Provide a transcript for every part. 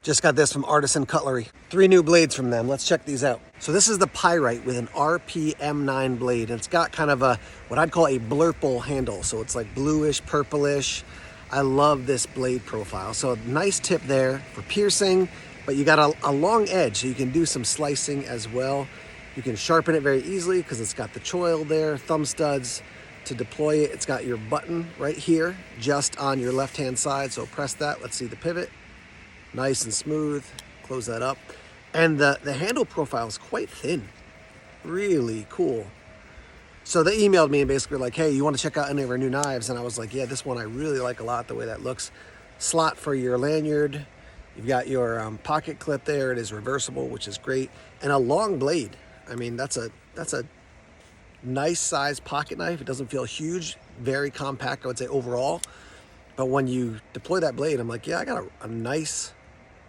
Just got this from Artisan Cutlery. 3 new blades from them. Let's check these out. So this is the Pyrite with an RPM9 blade. And it's got kind of a, what I'd call a blurple handle. So it's like bluish, purplish. I love this blade profile. So nice tip there for piercing, but you got a long edge, so you can do some slicing as well. You can sharpen it very easily because it's got the choil there, thumb studs to deploy it. It's got your button right here, just on your left-hand side. So press that, let's see the pivot. Nice and smooth, close that up. And the handle profile is quite thin, really cool. So they emailed me and basically were like, hey, you want to check out any of our new knives? And I was like, yeah, this one I really like a lot, the way that looks. Slot for your lanyard. You've got your pocket clip there. It is reversible, which is great. And a long blade. I mean, that's a nice size pocket knife. It doesn't feel huge, very compact, I would say overall. But when you deploy that blade, I'm like, yeah, I got a nice,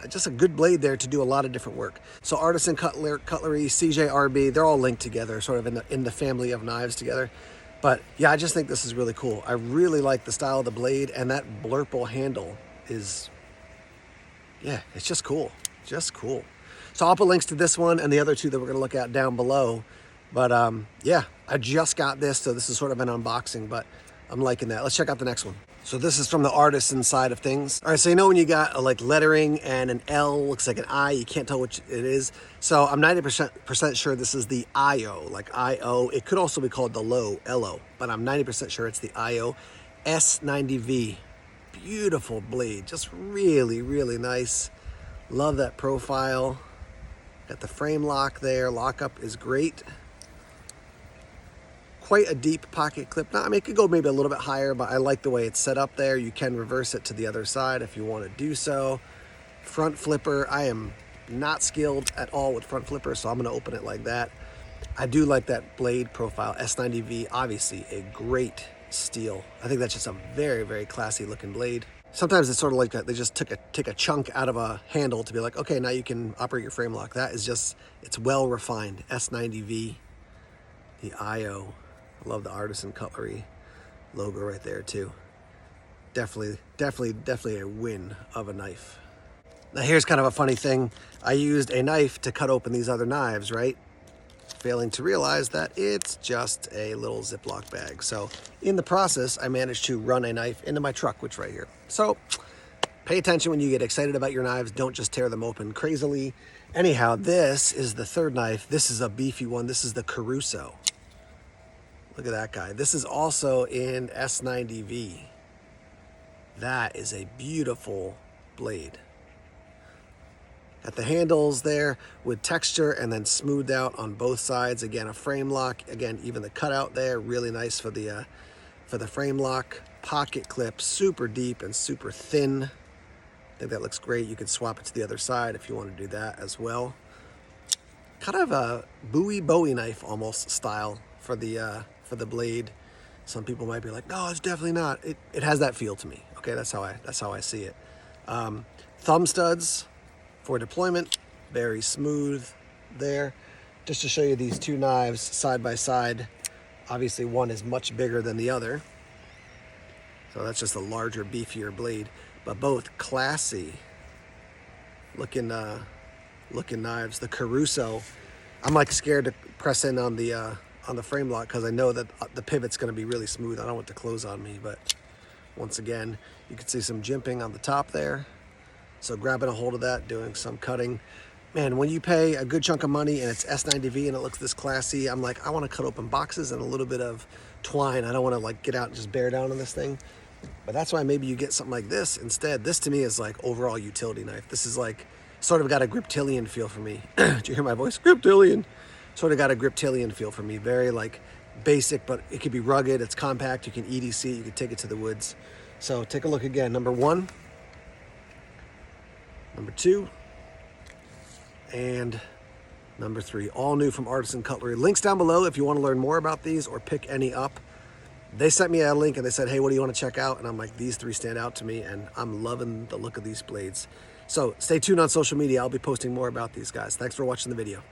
just a good blade there to do a lot of different work. So Artisan Cutlery, CJRB, they're all linked together, sort of in the family of knives together. But yeah, I just think this is really cool. I really like the style of the blade, and that blurple handle is, yeah, it's just cool, just cool. So I'll put links to this one and the other 2 that we're gonna look at down below. But yeah, I just got this, so this is sort of an unboxing, but I'm liking that. Let's check out the next one. So this is from the Artisan side of things. All right, so you know when you got like lettering and an L looks like an I, you can't tell which it is. So I'm 90% sure this is the IO, like IO. It could also be called the low, LO, but I'm 90% sure it's the IO S90V. Beautiful blade, just really, really nice. Love that profile. Got the frame lock there. Lockup is great. Quite a deep pocket clip. Now, I mean, it could go maybe a little bit higher, but I like the way it's set up there. You can reverse it to the other side if you want to do so. Front flipper. I am not skilled at all with front flipper, so I'm going to open it like that. I do like that blade profile. S90V, obviously a great steel. I think that's just a very, very classy looking blade. Sometimes it's sort of like they just take a chunk out of a handle to be like, okay, now you can operate your frame lock. That is just, it's well refined. S90V, the IO. I love the Artisan Cutlery logo right there too. Definitely a win of a knife. Now here's kind of a funny thing. I used a knife to cut open these other knives, right? Failing to realize that it's just a little Ziploc bag. So in the process, I managed to run a knife into my truck, which right here. So pay attention when you get excited about your knives. Don't just tear them open crazily. Anyhow, this is the 3rd knife. This is a beefy one. This is the Caruso. Look at that guy. This is also in S90V. That is a beautiful blade. Got the handles there with texture and then smoothed out on both sides. Again, a frame lock. Again, even the cutout there, really nice for the frame lock. Pocket clip, super deep and super thin. I think that looks great. You can swap it to the other side if you want to do that as well. Kind of a Bowie knife almost style for the blade. Some people might be like, no, it's definitely not. It has that feel to me. Okay, that's how I see it. Thumb studs for deployment, very smooth there. Just to show you these 2 knives side by side. Obviously one is much bigger than the other. So that's just a larger, beefier blade, but both classy looking knives. The Caruso, I'm like scared to press in on the frame lock because I know that the pivot's going to be really smooth. I don't want it to close on me, but once again, you can see some jimping on the top there. So grabbing a hold of that, doing some cutting. Man, when you pay a good chunk of money and it's S90V and it looks this classy, I'm like, I want to cut open boxes and a little bit of twine. I don't want to like get out and just bear down on this thing. But that's why maybe you get something like this instead. This to me is like overall utility knife. This is like sort of got a Griptilian feel for me. Did you hear my voice? Griptilian. Sort of got a Griptilian feel for me. Very like basic, but it could be rugged. It's compact. You can EDC. You can take it to the woods. So take a look again. Number 1, number 2, and number 3. All new from Artisan Cutlery. Links down below if you want to learn more about these or pick any up. They sent me a link and they said, hey, what do you want to check out? And I'm like, these 3 stand out to me, and I'm loving the look of these blades. So stay tuned on social media. I'll be posting more about these guys. Thanks for watching the video.